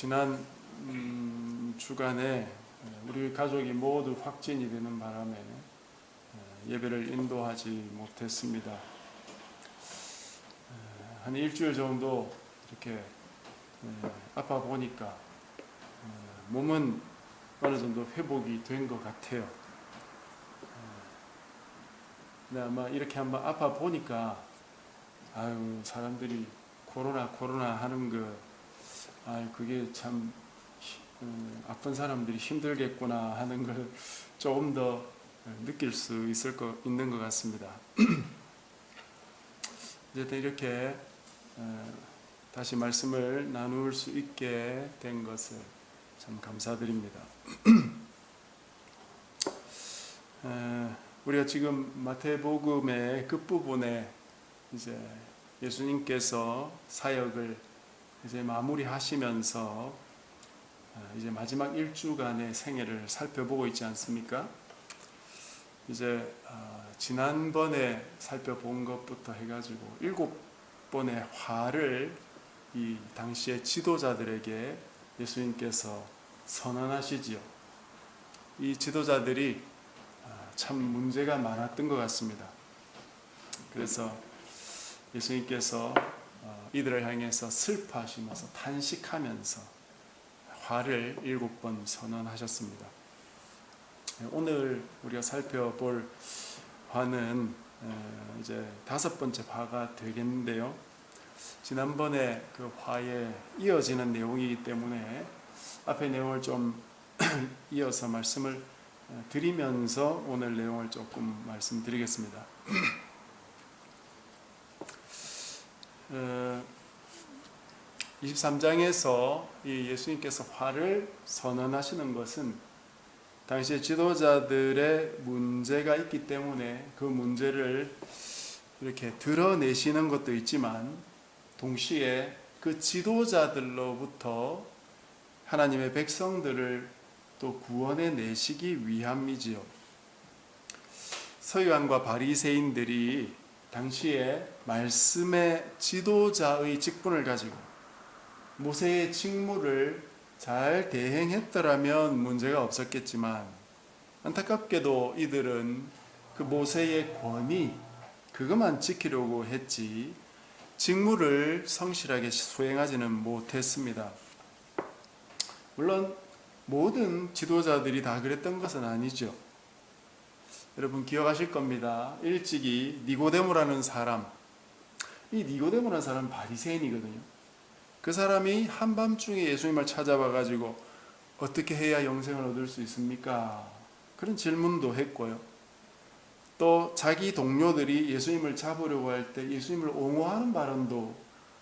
지난 주간에 우리 가족이 모두 확진이 되는 바람에 예배를 인도하지 못했습니다. 한 일주일 정도 이렇게 아파 보니까 몸은 어느 정도 회복이 된 것 같아요. 근데 아마 이렇게 한번 아파 보니까 사람들이 코로나 하는 그게 참 아픈 사람들이 힘들겠구나 하는 걸 조금 더 느낄 수 있는 것 같습니다. 어쨌든 이렇게 다시 말씀을 나눌 수 있게 된 것을 참 감사드립니다. 우리가 지금 마태복음의 끝부분에 이제 예수님께서 사역을 이제 마무리하시면서 이제 마지막 일주간의 생애를 살펴보고 있지 않습니까? 이제 지난번에 살펴본 것부터 해가지고 7번의 화를 이 당시의 지도자들에게 예수님께서 선언하시지요. 이 지도자들이 참 문제가 많았던 것 같습니다. 그래서 예수님께서 이들을 향해서 슬퍼하시면서 탄식하면서 화를 7번 선언하셨습니다. 오늘 우리가 살펴볼 화는 이제 5번째 화가 되겠는데요. 지난번에 그 화에 이어지는 내용이기 때문에 앞의 내용을 좀 이어서 말씀을 드리면서 오늘 내용을 조금 말씀드리겠습니다. 23장에서 이 예수님께서 화를 선언하시는 것은 당시 지도자들의 문제가 있기 때문에 그 문제를 이렇게 드러내시는 것도 있지만 동시에 그 지도자들로부터 하나님의 백성들을 또 구원해 내시기 위함이지요. 서기관과 바리새인들이 당시에 말씀의 지도자의 직분을 가지고 모세의 직무를 잘 대행했더라면 문제가 없었겠지만 안타깝게도 이들은 그 모세의 권위 그것만 지키려고 했지 직무를 성실하게 수행하지는 못했습니다. 물론 모든 지도자들이 다 그랬던 것은 아니죠. 여러분 기억하실 겁니다. 일찍이 니고데모라는 사람, 이 니고데모라는 사람은 바리새인이거든요. 그 사람이 한밤중에 예수님을 찾아와 가지고 어떻게 해야 영생을 얻을 수 있습니까? 그런 질문도 했고요. 또 자기 동료들이 예수님을 잡으려고 할 때 예수님을 옹호하는 발언도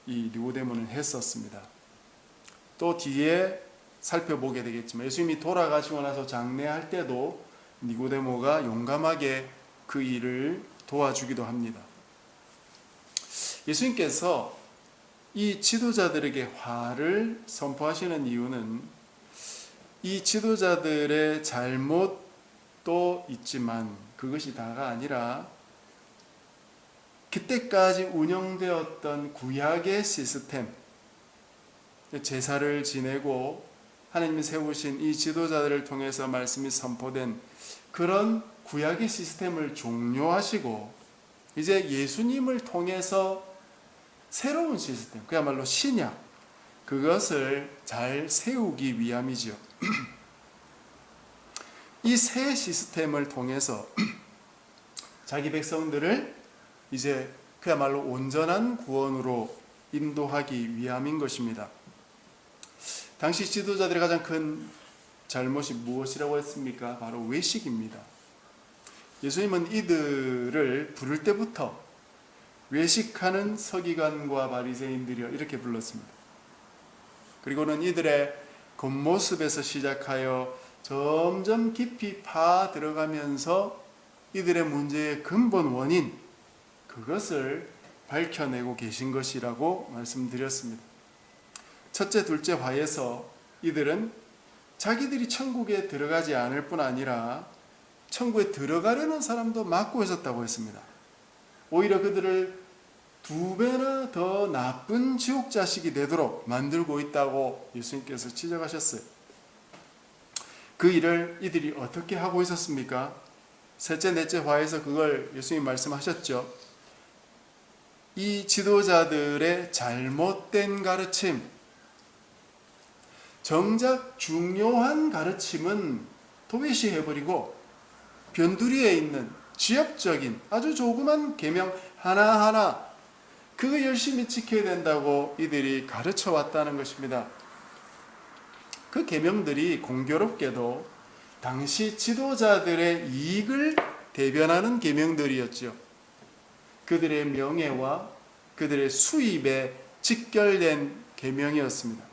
이 니고데모는 했었습니다. 또 뒤에 살펴보게 되겠지만 예수님이 돌아가시고 나서 장례할 때도 니고데모가 용감하게 그 일을 도와주기도 합니다. 예수님께서 이 지도자들에게 화를 선포하시는 이유는 이 지도자들의 잘못도 있지만 그것이 다가 아니라 그때까지 운영되었던 구약의 시스템, 제사를 지내고 하나님이 세우신 이 지도자들을 통해서 말씀이 선포된 그런 구약의 시스템을 종료하시고 이제 예수님을 통해서 새로운 시스템, 그야말로 신약, 그것을 잘 세우기 위함이지요. 이 새 시스템을 통해서 자기 백성들을 이제 그야말로 온전한 구원으로 인도하기 위함인 것입니다. 당시 지도자들의 가장 큰 잘못이 무엇이라고 했습니까? 바로 외식입니다. 예수님은 이들을 부를 때부터 외식하는 서기관과 바리새인들이여 이렇게 불렀습니다. 그리고는 이들의 겉모습에서 시작하여 점점 깊이 파 들어가면서 이들의 문제의 근본 원인 그것을 밝혀내고 계신 것이라고 말씀드렸습니다. 첫째, 둘째 화에서 이들은 자기들이 천국에 들어가지 않을 뿐 아니라 천국에 들어가려는 사람도 막고 있었다고 했습니다. 오히려 그들을 2배나 더 나쁜 지옥 자식이 되도록 만들고 있다고 예수님께서 지적하셨어요. 그 일을 이들이 어떻게 하고 있었습니까? 셋째, 넷째 화에서 그걸 예수님 말씀하셨죠. 이 지도자들의 잘못된 가르침, 정작 중요한 가르침은 도외시해버리고 변두리에 있는 지엽적인 아주 조그만 계명 하나하나 그거 열심히 지켜야 된다고 이들이 가르쳐 왔다는 것입니다. 그 계명들이 공교롭게도 당시 지도자들의 이익을 대변하는 계명들이었죠. 그들의 명예와 그들의 수입에 직결된 계명이었습니다.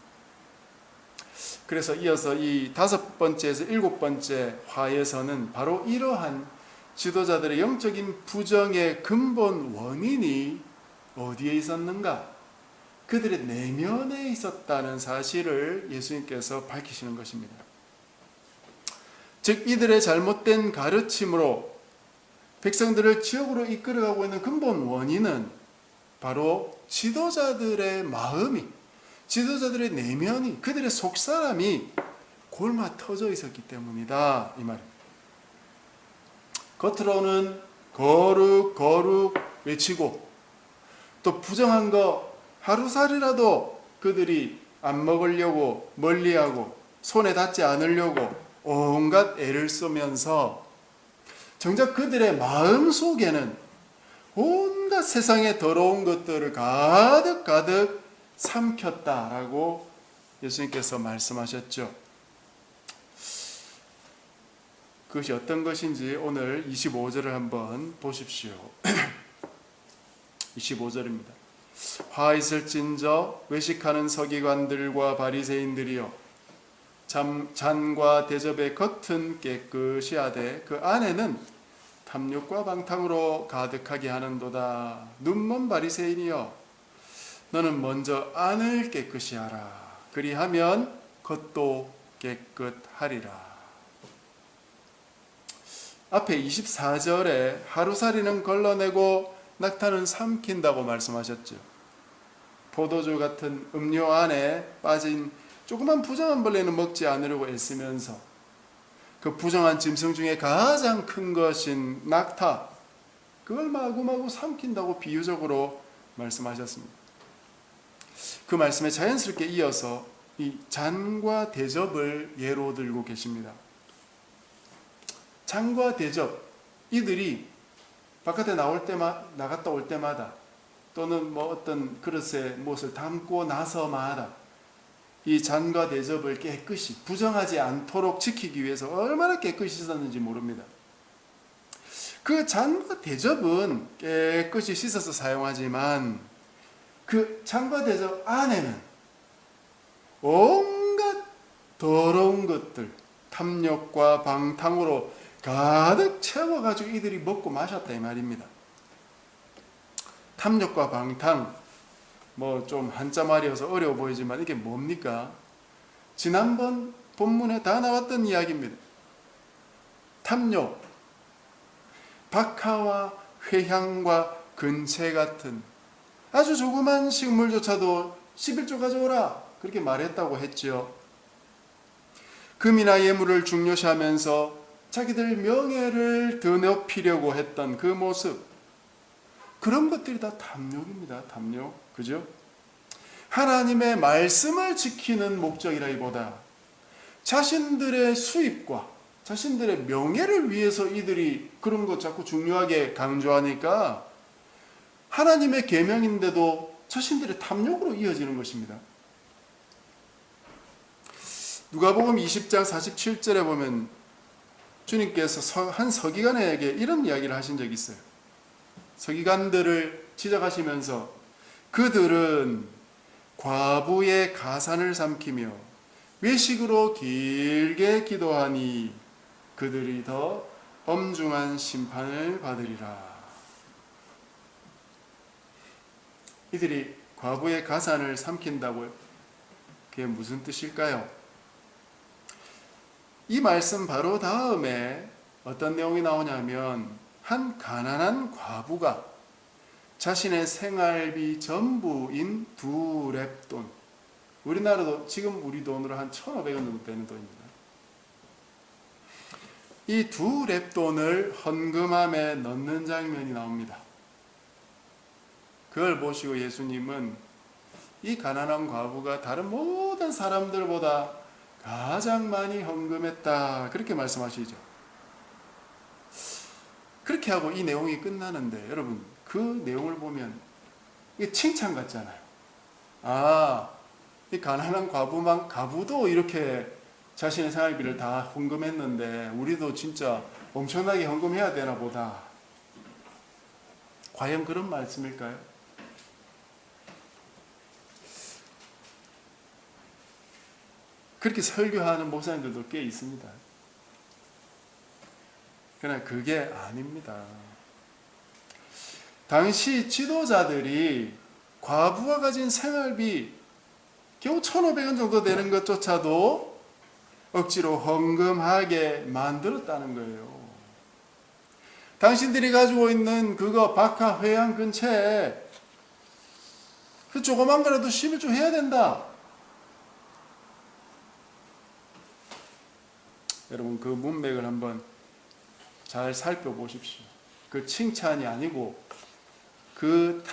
그래서 이어서 이 5번째에서 7번째 화에서는 바로 이러한 지도자들의 영적인 부정의 근본 원인이 어디에 있었는가? 그들의 내면에 있었다는 사실을 예수님께서 밝히시는 것입니다. 즉 이들의 잘못된 가르침으로 백성들을 지옥으로 이끌어가고 있는 근본 원인은 바로 지도자들의 마음이, 지도자들의 내면이, 그들의 속사람이 골마 터져 있었기 때문이다, 이 말입니다. 겉으로는 거룩 거룩 외치고 또 부정한 거 하루살이라도 그들이 안 먹으려고 멀리하고 손에 닿지 않으려고 온갖 애를 쓰면서 정작 그들의 마음 속에는 온갖 세상의 더러운 것들을 가득 삼켰다라고 예수님께서 말씀하셨죠. 그것이 어떤 것인지 오늘 25절을 한번 보십시오. 25절입니다. 화 있을진저 외식하는 서기관들과 바리새인들이여 잔과 대접의 겉은 깨끗이 하되 그 안에는 탐욕과 방탕으로 가득하게 하는도다. 눈먼 바리새인이여 너는 먼저 안을 깨끗이 하라. 그리하면 겉도 깨끗하리라. 앞에 24절에 하루살이는 걸러내고 낙타는 삼킨다고 말씀하셨죠. 포도주 같은 음료 안에 빠진 조그만 부정한 벌레는 먹지 않으려고 애쓰면서 그 부정한 짐승 중에 가장 큰 것인 낙타, 그걸 마구마구 삼킨다고 비유적으로 말씀하셨습니다. 그 말씀에 자연스럽게 이어서 이 잔과 대접을 예로 들고 계십니다. 잔과 대접, 이들이 바깥에 나갔다 올 때마다 또는 뭐 어떤 그릇에 무엇을 담고 나서마다 이 잔과 대접을 깨끗이 부정하지 않도록 지키기 위해서 얼마나 깨끗이 씻었는지 모릅니다. 그 잔과 대접은 깨끗이 씻어서 사용하지만 그 잔과 대접 안에는 온갖 더러운 것들, 탐욕과 방탕으로 가득 채워가지고 이들이 먹고 마셨다 이 말입니다. 탐욕과 방탕, 뭐 좀 한자 말이어서 어려워 보이지만 이게 뭡니까? 지난번 본문에 다 나왔던 이야기입니다. 탐욕, 박하와 회향과 근체 같은 아주 조그만 식물조차도 11조 가져오라 그렇게 말했다고 했죠. 금이나 예물을 중요시하면서 자기들 명예를 더 높이려고 했던 그 모습, 그런 것들이 다 탐욕입니다. 탐욕, 그죠? 하나님의 말씀을 지키는 목적이라기보다 자신들의 수입과 자신들의 명예를 위해서 이들이 그런 것 자꾸 중요하게 강조하니까 하나님의 계명인데도 자신들의 탐욕으로 이어지는 것입니다. 누가복음 20장 47절에 보면 주님께서 한 서기관에게 이런 이야기를 하신 적이 있어요. 서기관들을 지적하시면서 그들은 과부의 가산을 삼키며 외식으로 길게 기도하니 그들이 더 엄중한 심판을 받으리라. 이들이 과부의 가산을 삼킨다고요? 그게 무슨 뜻일까요? 이 말씀 바로 다음에 어떤 내용이 나오냐면 한 가난한 과부가 자신의 생활비 전부인 2렙돈, 우리나라도 지금 우리 돈으로 한 1,500원 정도 되는 돈입니다. 이 2렙돈을 헌금함에 넣는 장면이 나옵니다. 그걸 보시고 예수님은 이 가난한 과부가 다른 모든 사람들보다 가장 많이 헌금했다, 그렇게 말씀하시죠. 그렇게 하고 이 내용이 끝나는데, 여러분 그 내용을 보면 이게 칭찬 같잖아요. 이 가난한 과부도 이렇게 자신의 생활비를 다 헌금했는데 우리도 진짜 엄청나게 헌금해야 되나 보다. 과연 그런 말씀일까요? 그렇게 설교하는 목사님들도 꽤 있습니다. 그러나 그게 아닙니다. 당시 지도자들이 과부가 가진 생활비 겨우 1,500원 정도 되는 것조차도 억지로 헌금하게 만들었다는 거예요. 당신들이 가지고 있는 그거 바카 회양 근처에 그 조그만 거라도 11조 해야 된다. 여러분 그 문맥을 한번 잘 살펴보십시오. 그 칭찬이 아니고 그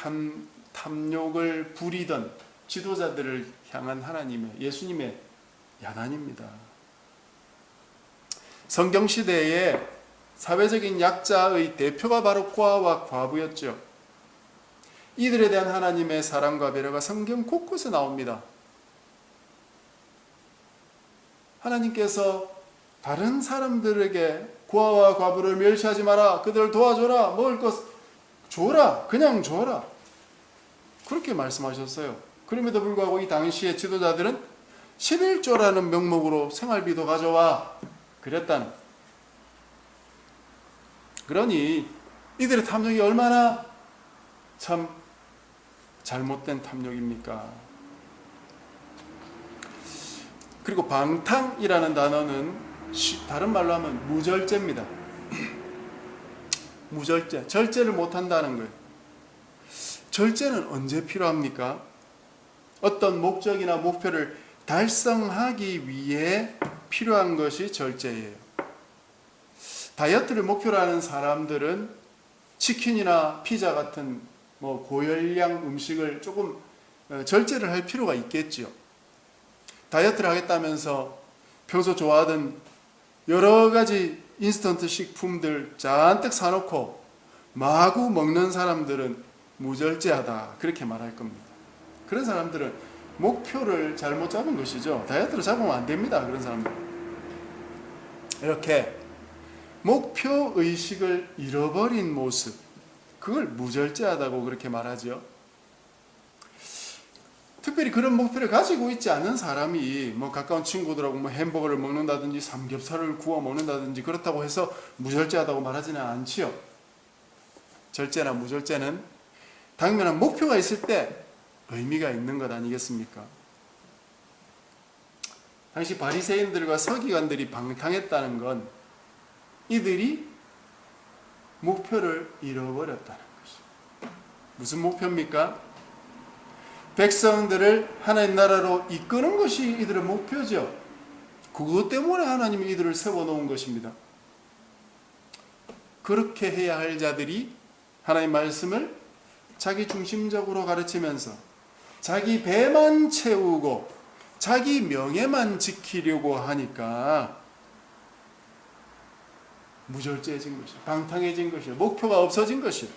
탐욕을 부리던 지도자들을 향한 예수님의 야단입니다. 성경시대에 사회적인 약자의 대표가 바로 고아와 과부였죠. 이들에 대한 하나님의 사랑과 배려가 성경 곳곳에 나옵니다. 하나님께서 다른 사람들에게 고아와 과부를 멸시하지 마라, 그들을 도와줘라, 먹을 것 줘라, 그냥 줘라, 그렇게 말씀하셨어요. 그럼에도 불구하고 이 당시의 지도자들은 11조라는 명목으로 생활비도 가져와 그랬다는. 그러니 이들의 탐욕이 얼마나 참 잘못된 탐욕입니까? 그리고 방탕이라는 단어는 다른 말로 하면 무절제입니다. 무절제, 절제를 못한다는 거예요. 절제는 언제 필요합니까? 어떤 목적이나 목표를 달성하기 위해 필요한 것이 절제예요. 다이어트를 목표로 하는 사람들은 치킨이나 피자 같은 고열량 음식을 조금 절제를 할 필요가 있겠죠. 다이어트를 하겠다면서 평소 좋아하던 여러 가지 인스턴트 식품들 잔뜩 사놓고 마구 먹는 사람들은 무절제하다, 그렇게 말할 겁니다. 그런 사람들은 목표를 잘못 잡은 것이죠. 다이어트를 잡으면 안 됩니다. 그런 사람들. 이렇게 목표의식을 잃어버린 모습, 그걸 무절제하다고 그렇게 말하죠. 특별히 그런 목표를 가지고 있지 않은 사람이 가까운 친구들하고 햄버거를 먹는다든지 삼겹살을 구워 먹는다든지 그렇다고 해서 무절제하다고 말하지는 않지요. 절제나 무절제는 당면한 목표가 있을 때 의미가 있는 것 아니겠습니까? 당시 바리새인들과 서기관들이 방탕했다는 건 이들이 목표를 잃어버렸다는 것입니다. 무슨 목표입니까? 백성들을 하나님 나라로 이끄는 것이 이들의 목표죠. 그것 때문에 하나님이 이들을 세워놓은 것입니다. 그렇게 해야 할 자들이 하나님 말씀을 자기 중심적으로 가르치면서 자기 배만 채우고 자기 명예만 지키려고 하니까 무절제해진 것이에요. 방탕해진 것이에요. 목표가 없어진 것이에요.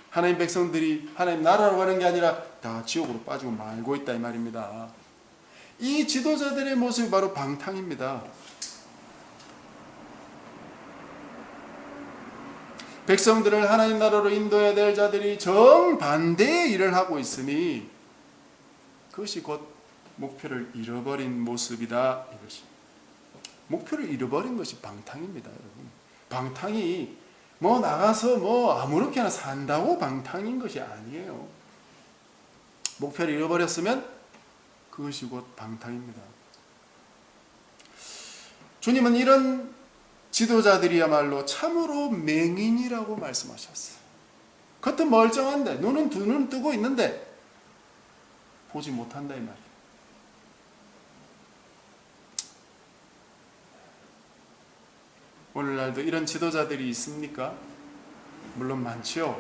하나님 백성들이 하나님 나라로 가는 게 아니라 다 지옥으로 빠지고 말고 있다, 이 말입니다. 이 지도자들의 모습이 바로 방탕입니다. 백성들을 하나님 나라로 인도해야 될 자들이 정반대의 일을 하고 있으니 그것이 곧 목표를 잃어버린 모습이다, 이것입니다. 목표를 잃어버린 것이 방탕입니다, 여러분. 방탕이 나가서 아무렇게나 산다고 방탕인 것이 아니에요. 목표를 잃어버렸으면 그것이 곧 방탕입니다. 주님은 이런 지도자들이야말로 참으로 맹인이라고 말씀하셨어요. 겉은 멀쩡한데 눈은 두 눈 뜨고 있는데 보지 못한다 이 말이에요. 오늘날도 이런 지도자들이 있습니까? 물론 많지요.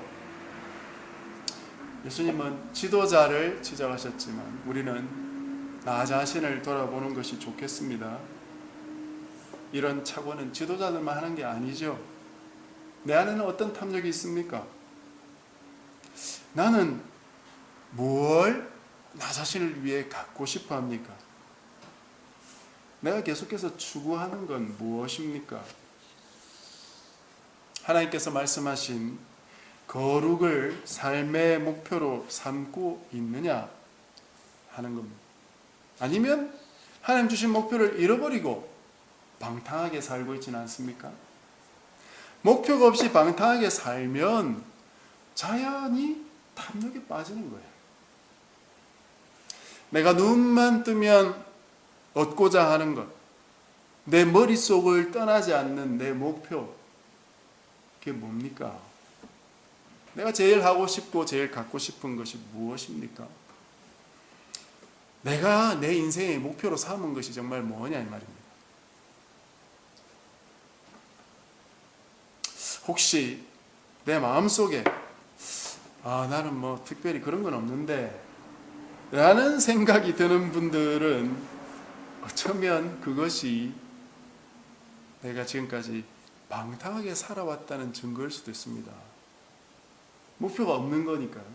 예수님은 지도자를 지적하셨지만 우리는 나 자신을 돌아보는 것이 좋겠습니다. 이런 착오는 지도자들만 하는 게 아니죠. 내 안에는 어떤 탐욕이 있습니까? 나는 뭘 나 자신을 위해 갖고 싶어 합니까? 내가 계속해서 추구하는 건 무엇입니까? 하나님께서 말씀하신 거룩을 삶의 목표로 삼고 있느냐 하는 겁니다. 아니면 하나님 주신 목표를 잃어버리고 방탕하게 살고 있지는 않습니까? 목표가 없이 방탕하게 살면 자연히 탐욕에 빠지는 거예요. 내가 눈만 뜨면 얻고자 하는 것, 내 머릿속을 떠나지 않는 내 목표, 그게 뭡니까? 내가 제일 하고 싶고 제일 갖고 싶은 것이 무엇입니까? 내가 내 인생의 목표로 삼은 것이 정말 뭐냐 이 말입니다. 혹시 내 마음속에 나는 뭐 특별히 그런 건 없는데 라는 생각이 드는 분들은 어쩌면 그것이 내가 지금까지 방탕하게 살아왔다는 증거일 수도 있습니다. 목표가 없는 거니까요.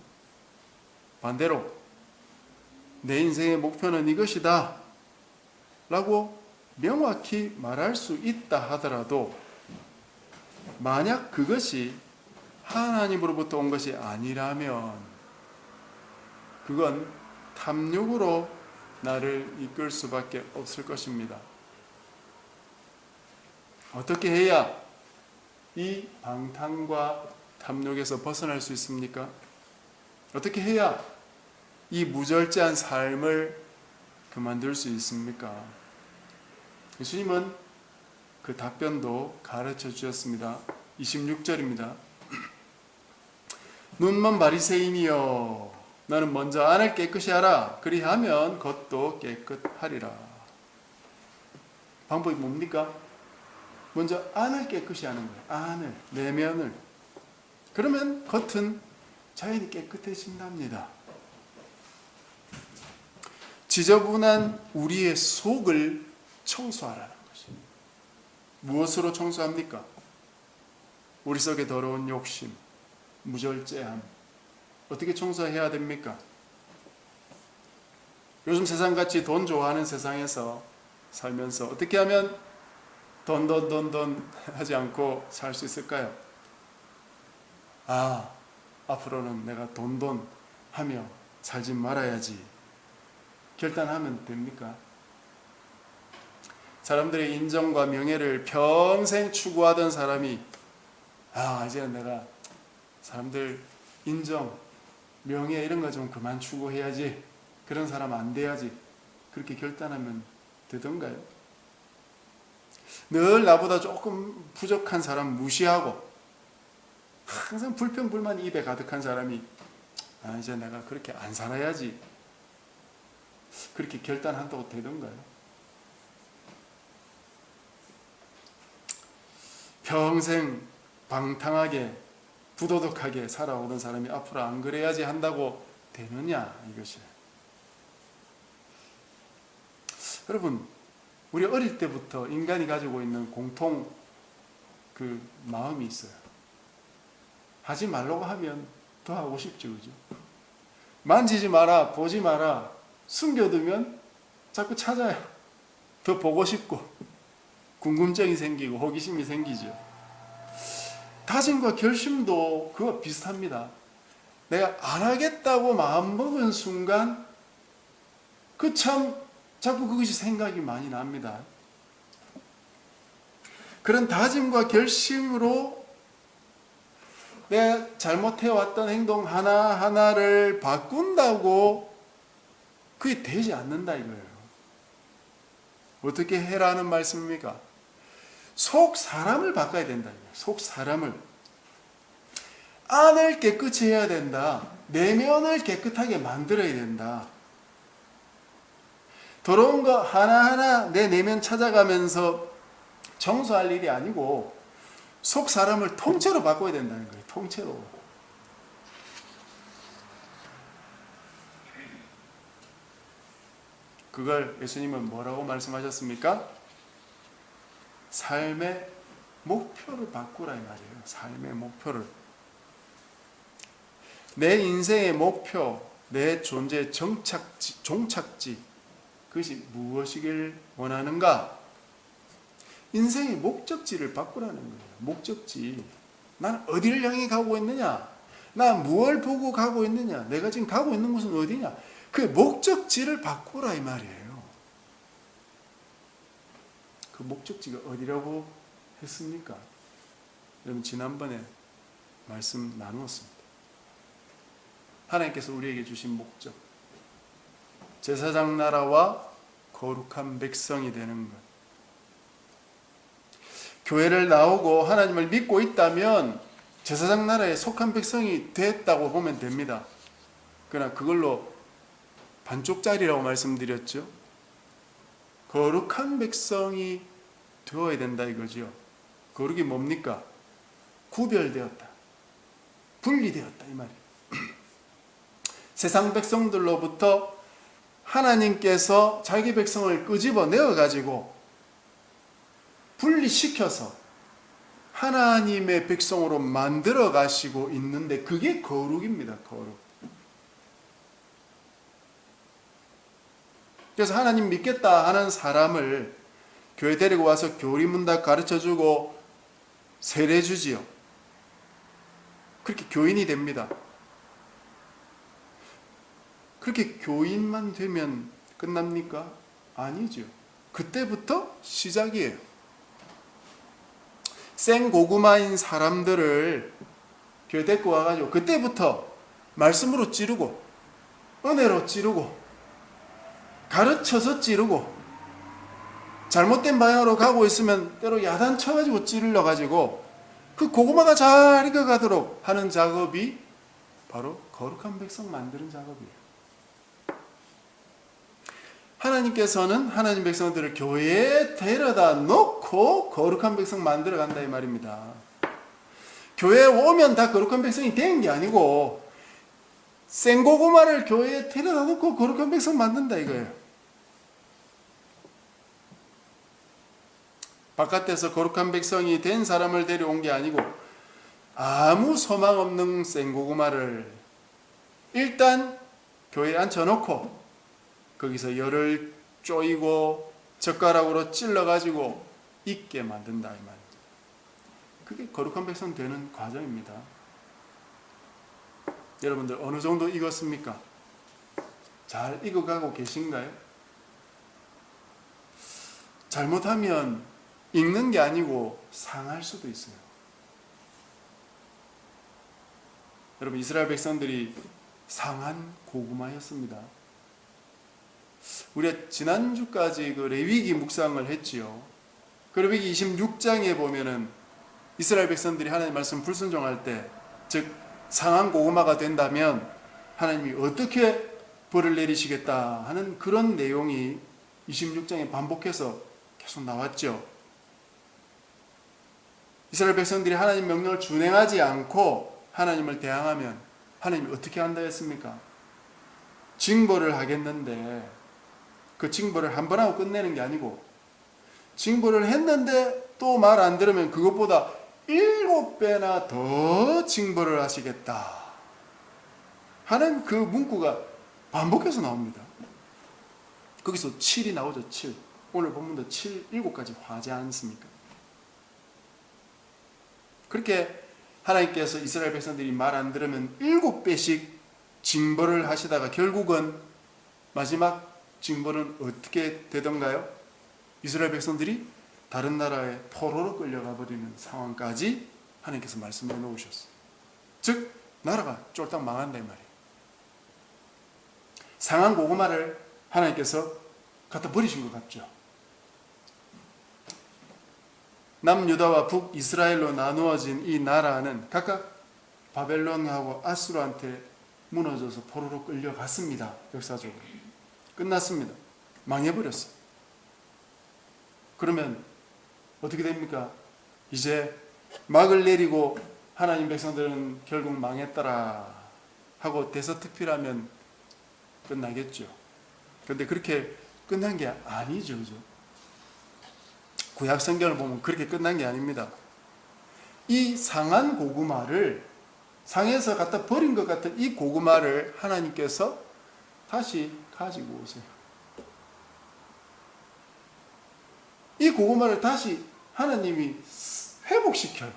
반대로 내 인생의 목표는 이것이다 라고 명확히 말할 수 있다 하더라도 만약 그것이 하나님으로부터 온 것이 아니라면 그건 탐욕으로 나를 이끌 수밖에 없을 것입니다. 어떻게 해야 이 방탕과 탐욕에서 벗어날 수 있습니까? 어떻게 해야 이 무절제한 삶을 그만둘 수 있습니까? 예수님은 그 답변도 가르쳐 주셨습니다. 26절입니다. 눈먼 바리새인이여 너는 먼저 안을 깨끗이 하라. 그리하면 겉도 깨끗하리라. 방법이 뭡니까? 먼저 안을 깨끗이 하는 거예요. 안을, 내면을. 그러면 겉은 자연히 깨끗해진답니다. 지저분한 우리의 속을 청소하라는 것입니다. 무엇으로 청소합니까? 우리 속에 더러운 욕심, 무절제함. 어떻게 청소해야 됩니까? 요즘 세상같이 돈 좋아하는 세상에서 살면서 어떻게 하면 돈 하지 않고 살 수 있을까요? 앞으로는 내가 돈 하며 살지 말아야지 결단하면 됩니까? 사람들의 인정과 명예를 평생 추구하던 사람이 이제는 내가 사람들 인정, 명예 이런 거 좀 그만 추구해야지, 그런 사람 안 돼야지, 그렇게 결단하면 되던가요? 늘 나보다 조금 부족한 사람 무시하고 항상 불평불만 입에 가득한 사람이 이제 내가 그렇게 안 살아야지, 그렇게 결단한다고 되던가요? 평생 방탕하게 부도덕하게 살아오던 사람이 앞으로 안 그래야지 한다고 되느냐 이것이. 여러분, 우리 어릴 때부터 인간이 가지고 있는 공통 그 마음이 있어요. 하지 말라고 하면 더 하고 싶죠, 그죠? 만지지 마라, 보지 마라, 숨겨두면 자꾸 찾아요. 더 보고 싶고 궁금증이 생기고 호기심이 생기죠. 다짐과 결심도 그와 비슷합니다. 내가 안 하겠다고 마음먹은 순간 자꾸 그것이 생각이 많이 납니다. 그런 다짐과 결심으로 내가 잘못해왔던 행동 하나하나를 바꾼다고 그게 되지 않는다 이거예요. 어떻게 해라는 말씀입니까? 속 사람을 바꿔야 된다. 속 사람을. 안을 깨끗이 해야 된다. 내면을 깨끗하게 만들어야 된다. 더러운 거 하나하나 내 내면 찾아가면서 청소할 일이 아니고 속 사람을 통째로 바꿔야 된다는 거예요. 통째로. 그걸 예수님은 뭐라고 말씀하셨습니까? 삶의 목표를 바꾸라 이 말이에요. 삶의 목표를. 내 인생의 목표, 내 존재의 종착지, 그것이 무엇이길 원하는가? 인생의 목적지를 바꾸라는 거예요. 목적지. 나는 어디를 향해 가고 있느냐? 나 무엇을 보고 가고 있느냐? 내가 지금 가고 있는 곳은 어디냐? 그 목적지를 바꾸라 이 말이에요. 그 목적지가 어디라고 했습니까? 여러분 지난번에 말씀 나누었습니다. 하나님께서 우리에게 주신 목적, 제사장 나라와 거룩한 백성이 되는 것. 교회를 나오고 하나님을 믿고 있다면 제사장 나라에 속한 백성이 됐다고 보면 됩니다. 그러나 그걸로 반쪽짜리라고 말씀드렸죠. 거룩한 백성이 되어야 된다 이거죠. 거룩이 뭡니까? 구별되었다. 분리되었다 이 말이에요. 세상 백성들로부터 하나님께서 자기 백성을 끄집어내어 가지고 분리시켜서 하나님의 백성으로 만들어 가시고 있는데 그게 거룩입니다. 거룩. 그래서 하나님 믿겠다 하는 사람을 교회 데리고 와서 교리문답 가르쳐주고 세례주지요. 그렇게 교인이 됩니다. 그렇게 교인만 되면 끝납니까? 아니죠. 그때부터 시작이에요. 생고구마인 사람들을 교회 데리고 와가지고 그때부터 말씀으로 찌르고 은혜로 찌르고 가르쳐서 찌르고 잘못된 방향으로 가고 있으면 때로 야단쳐가지고 찌르러가지고 그 고구마가 잘 익어가도록 하는 작업이 바로 거룩한 백성 만드는 작업이에요. 하나님께서는 하나님 백성들을 교회에 데려다 놓고 거룩한 백성 만들어 간다 이 말입니다. 교회에 오면 다 거룩한 백성이 되는 게 아니고 생고구마를 교회에 데려다 놓고 거룩한 백성 만든다 이거예요. 바깥에서 거룩한 백성이 된 사람을 데려온 게 아니고 아무 소망 없는 생고구마를 일단 교회에 앉혀놓고 거기서 열을 쪼이고 젓가락으로 찔러가지고 익게 만든다 이 말입니다. 그게 거룩한 백성 되는 과정입니다. 여러분들 어느 정도 익었습니까? 잘 익어가고 계신가요? 잘못하면 익는 게 아니고 상할 수도 있어요. 여러분 이스라엘 백성들이 상한 고구마였습니다. 우리가 지난주까지 그 레위기 묵상을 했지요. 그 레위기 26장에 보면은 이스라엘 백성들이 하나님 말씀 불순종할 때, 즉 상한 고구마가 된다면 하나님이 어떻게 벌을 내리시겠다 하는 그런 내용이 26장에 반복해서 계속 나왔죠. 이스라엘 백성들이 하나님 명령을 준행하지 않고 하나님을 대항하면 하나님이 어떻게 한다 했습니까? 징벌을 하겠는데 그 징벌을 한 번 하고 끝내는 게 아니고 징벌을 했는데 또 말 안 들으면 그것보다 7배나 더 징벌을 하시겠다 하는 그 문구가 반복해서 나옵니다. 거기서 7이 나오죠. 7. 오늘 본문도 7가지 화지 않습니까? 그렇게 하나님께서 이스라엘 백성들이 말 안 들으면 7배씩 징벌을 하시다가 결국은 마지막 징벌은 어떻게 되던가요? 이스라엘 백성들이 다른 나라에 포로로 끌려가 버리는 상황까지 하나님께서 말씀해 놓으셨어요. 즉 나라가 쫄딱 망한다 이 말이에요. 상한 고구마를 하나님께서 갖다 버리신 것 같죠. 남유다와 북이스라엘로 나누어진 이 나라는 각각 바벨론하고 아수르한테 무너져서 포로로 끌려갔습니다. 역사적으로. 끝났습니다. 망해버렸어요. 그러면 어떻게 됩니까? 이제 막을 내리고 하나님 백성들은 결국 망했더라 하고 대서특필하면 끝나겠죠. 그런데 그렇게 끝난 게 아니죠. 그죠? 구약 성경을 보면 그렇게 끝난 게 아닙니다. 이 상한 고구마를, 상에서 갖다 버린 것 같은 이 고구마를 하나님께서 다시 가지고 오세요. 이 고구마를 다시 하나님이 회복시켜요.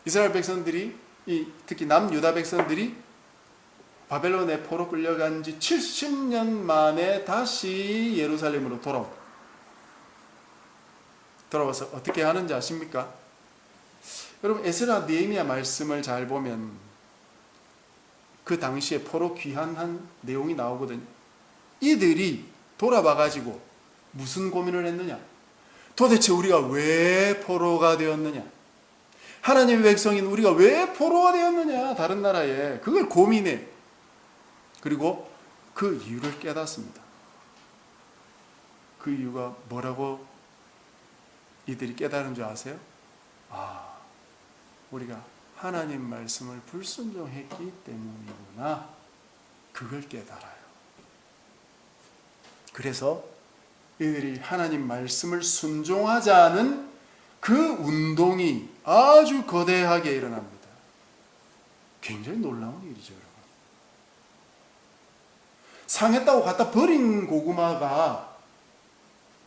이스라엘 백성들이, 특히 남유다 백성들이 바벨론에 포로 끌려간 지 70년 만에 다시 예루살렘으로 돌아와서 어떻게 하는지 아십니까? 여러분, 에스라 느헤미야 말씀을 잘 보면 그 당시에 포로 귀환한 내용이 나오거든요. 이들이 돌아와가지고 무슨 고민을 했느냐? 도대체 우리가 왜 포로가 되었느냐? 하나님의 백성인 우리가 왜 포로가 되었느냐? 다른 나라에. 그걸 고민해. 그리고 그 이유를 깨닫습니다. 그 이유가 뭐라고 이들이 깨달은 줄 아세요? 우리가 하나님 말씀을 불순종했기 때문이구나. 그걸 깨달아요. 그래서 이들이 하나님 말씀을 순종하자는 그 운동이 아주 거대하게 일어납니다. 굉장히 놀라운 일이죠, 여러분. 상했다고 갖다 버린 고구마가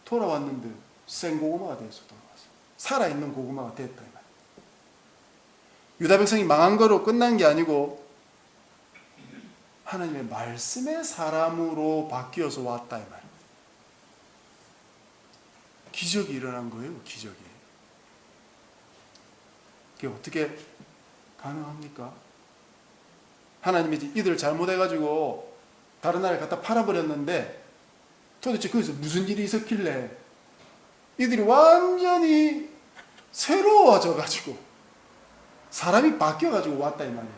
돌아왔는데 생고구마가 돼서 돌아왔어요. 살아있는 고구마가 됐다 이 말이에요. 유다 백성이 망한 거로 끝난 게 아니고 하나님의 말씀의 사람으로 바뀌어서 왔다 이 말이에요. 기적이 일어난 거예요. 기적이. 그게 어떻게 가능합니까? 하나님이 이들을 잘못해가지고 다른 나라에 갖다 팔아버렸는데 도대체 거기서 무슨 일이 있었길래 이들이 완전히 새로워져가지고 사람이 바뀌어가지고 왔다 이 말이에요.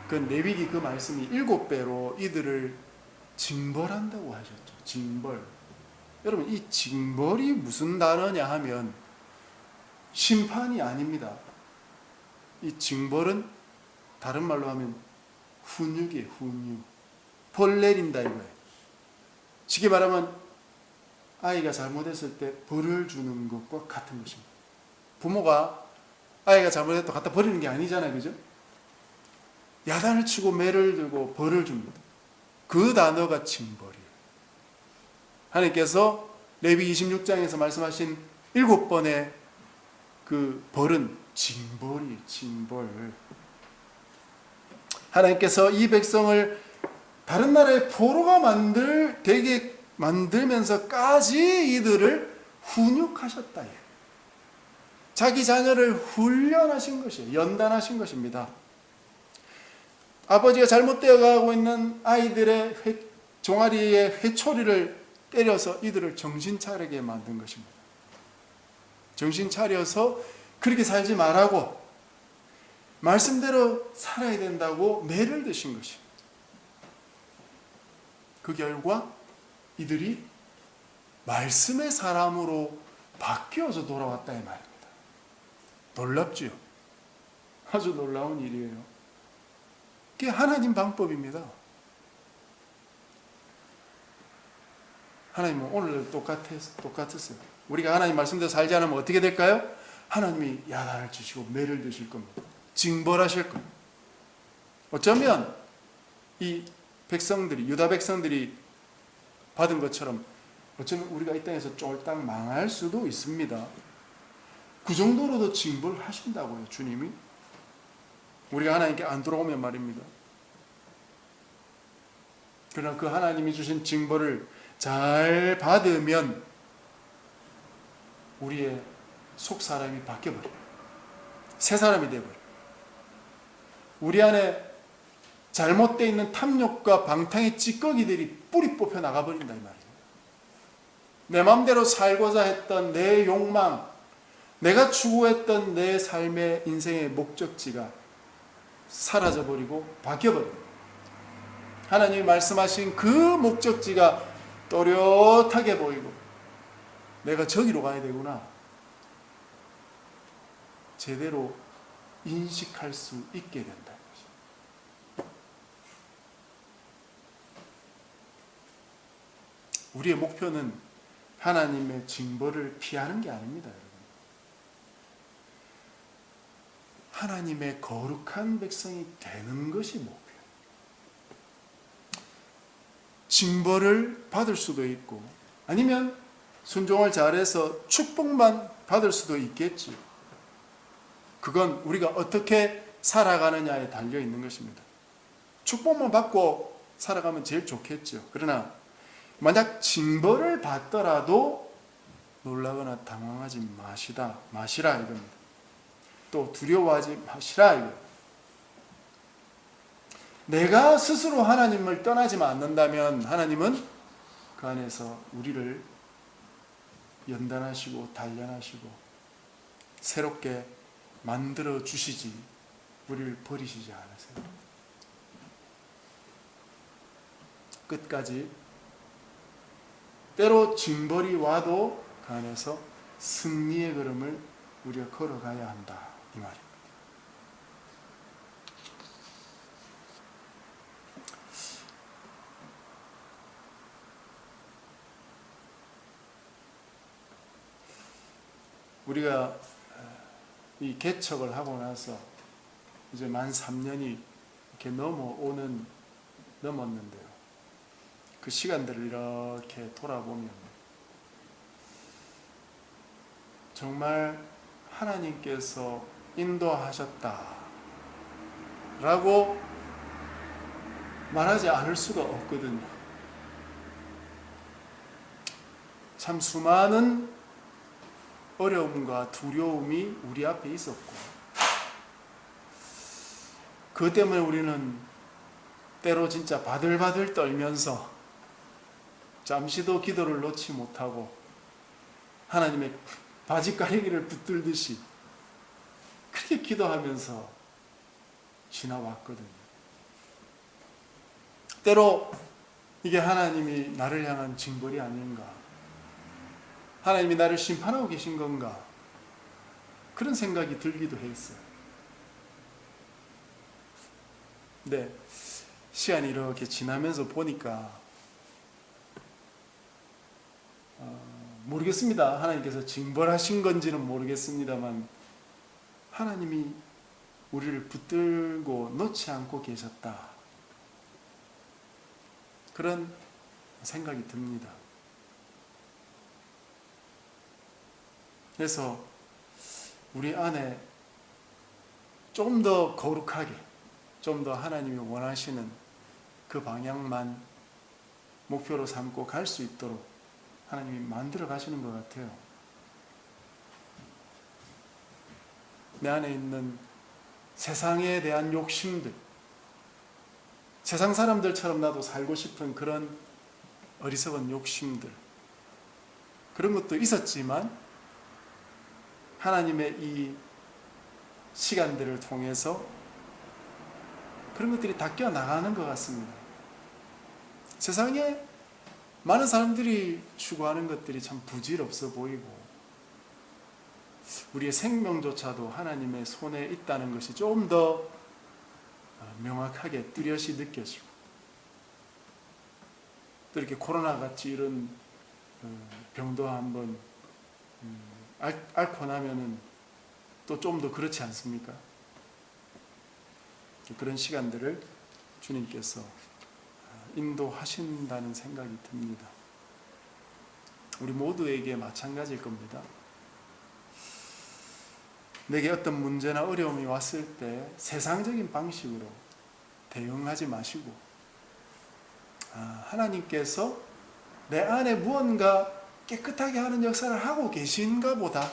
그 레위기 그 말씀이 7배로 이들을 징벌한다고 하셨죠. 징벌. 여러분, 이 징벌이 무슨 단어냐 하면 심판이 아닙니다. 이 징벌은 다른 말로 하면 훈육이에요. 훈육. 벌 내린다 이거예요. 쉽게 말하면 아이가 잘못했을 때 벌을 주는 것과 같은 것입니다. 부모가 아이가 잘못했다고 갖다 버리는 게 아니잖아요. 그죠? 야단을 치고 매를 들고 벌을 줍니다. 그 단어가 징벌이에요. 하나님께서 레위 26장에서 말씀하신 7번의 그 벌은 징벌이에요. 징벌. 하나님께서 이 백성을 다른 나라의 포로가 되게 만들면서까지 이들을 훈육하셨다. 자기 자녀를 훈련하신 것이에요. 연단하신 것입니다. 아버지가 잘못되어 가고 있는 아이들의 종아리에 회초리를 때려서 이들을 정신 차리게 만든 것입니다. 정신 차려서 그렇게 살지 말라고 말씀대로 살아야 된다고 매를 드신 것입니다. 그 결과 이들이 말씀의 사람으로 바뀌어서 돌아왔다 이 말입니다. 놀랍지요? 아주 놀라운 일이에요. 그게 하나님 방법입니다. 하나님은 오늘도 똑같았어요. 우리가 하나님 말씀대로 살지 않으면 어떻게 될까요? 하나님이 야단을 주시고 매를 드실 겁니다. 징벌하실 겁니다. 어쩌면 이 백성들이, 유다 백성들이 받은 것처럼 어쩌면 우리가 이 땅에서 쫄딱 망할 수도 있습니다. 그 정도로도 징벌하신다고요, 주님이. 우리가 하나님께 안 돌아오면 말입니다. 그러나 그 하나님이 주신 징벌을 잘 받으면 우리의 속 사람이 바뀌어버려요. 새 사람이 되어버려요. 우리 안에 잘못되어 있는 탐욕과 방탕의 찌꺼기들이 뿌리 뽑혀 나가버린다 이 말이에요. 내 마음대로 살고자 했던 내 욕망, 내가 추구했던 내 삶의 인생의 목적지가 사라져버리고 바뀌어버립니다. 하나님이 말씀하신 그 목적지가 또렷하게 보이고 내가 저기로 가야 되구나 제대로 인식할 수 있게 된다. 우리의 목표는 하나님의 징벌을 피하는 게 아닙니다. 여러분. 하나님의 거룩한 백성이 되는 것이 목표예요. 징벌을 받을 수도 있고 아니면 순종을 잘해서 축복만 받을 수도 있겠지요. 그건 우리가 어떻게 살아가느냐에 달려 있는 것입니다. 축복만 받고 살아가면 제일 좋겠죠. 그러나 만약 징벌을 받더라도 놀라거나 당황하지 마시라 이겁니다. 또 두려워하지 마시라 이겁니다. 내가 스스로 하나님을 떠나지만 않는다면 하나님은 그 안에서 우리를 연단하시고 단련하시고 새롭게 만들어 주시지 우리를 버리시지 않으세요. 끝까지 때로 징벌이 와도 그 안에서 승리의 걸음을 우리가 걸어가야 한다 이 말입니다. 우리가 이 개척을 하고 나서 이제 만 3년이 이렇게 넘었는데요. 그 시간들을 이렇게 돌아보면 정말 하나님께서 인도하셨다라고 말하지 않을 수가 없거든요. 참 수많은 어려움과 두려움이 우리 앞에 있었고 그것 때문에 우리는 때로 진짜 바들바들 떨면서 잠시도 기도를 놓지 못하고 하나님의 바지가리기를 붙들듯이 그렇게 기도하면서 지나왔거든요. 때로 이게 하나님이 나를 향한 징벌이 아닌가, 하나님이 나를 심판하고 계신 건가, 그런 생각이 들기도 했어요. 근데 시간이 이렇게 지나면서 보니까 모르겠습니다. 하나님께서 징벌하신 건지는 모르겠습니다만 하나님이 우리를 붙들고 놓지 않고 계셨다. 그런 생각이 듭니다. 그래서 우리 안에 좀 더 거룩하게, 좀 더 하나님이 원하시는 그 방향만 목표로 삼고 갈 수 있도록 하나님이 만들어 가시는 것 같아요. 내 안에 있는 세상에 대한 욕심들, 세상 사람들처럼 나도 살고 싶은 그런 어리석은 욕심들, 그런 것도 있었지만 하나님의 이 시간들을 통해서 그런 것들이 다 껴나가는 것 같습니다. 세상에 많은 사람들이 추구하는 것들이 참 부질없어 보이고 우리의 생명조차도 하나님의 손에 있다는 것이 좀 더 명확하게 뚜렷이 느껴지고 또 이렇게 코로나같이 이런 병도 한번 앓고 나면은 또 좀 더 그렇지 않습니까? 그런 시간들을 주님께서 인도하신다는 생각이 듭니다. 우리 모두에게 마찬가지일 겁니다. 내게 어떤 문제나 어려움이 왔을 때 세상적인 방식으로 대응하지 마시고 하나님께서 내 안에 무언가 깨끗하게 하는 역사를 하고 계신가 보다,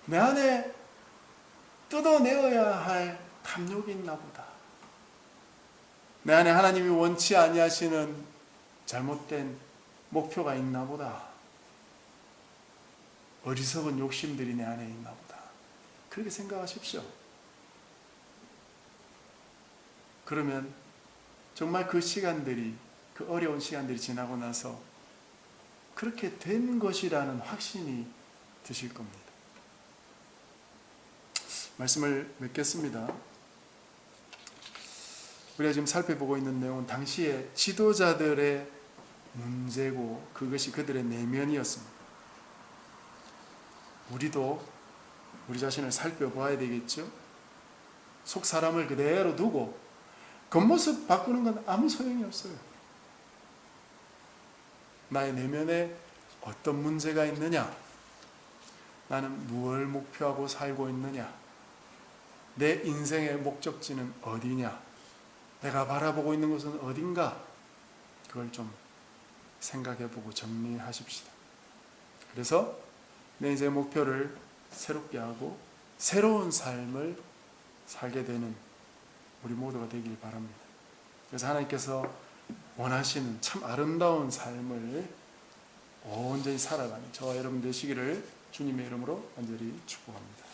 내 안에 뜯어내어야 할 탐욕이 있나 보다, 내 안에 하나님이 원치 아니하시는 잘못된 목표가 있나 보다. 어리석은 욕심들이 내 안에 있나 보다. 그렇게 생각하십시오. 그러면 정말 그 시간들이, 그 어려운 시간들이 지나고 나서 그렇게 된 것이라는 확신이 드실 겁니다. 말씀을 맺겠습니다. 우리가 지금 살펴보고 있는 내용은 당시의 지도자들의 문제고 그것이 그들의 내면이었습니다. 우리도 우리 자신을 살펴봐야 되겠죠. 속 사람을 그대로 두고 겉모습 바꾸는 건 아무 소용이 없어요. 나의 내면에 어떤 문제가 있느냐? 나는 무엇을 목표하고 살고 있느냐? 내 인생의 목적지는 어디냐? 내가 바라보고 있는 것은 어딘가? 그걸 좀 생각해보고 정리하십시다. 그래서 내 인생의 목표를 새롭게 하고 새로운 삶을 살게 되는 우리 모두가 되길 바랍니다. 그래서 하나님께서 원하시는 참 아름다운 삶을 온전히 살아가는 저와 여러분 되시기를 주님의 이름으로 간절히 축복합니다.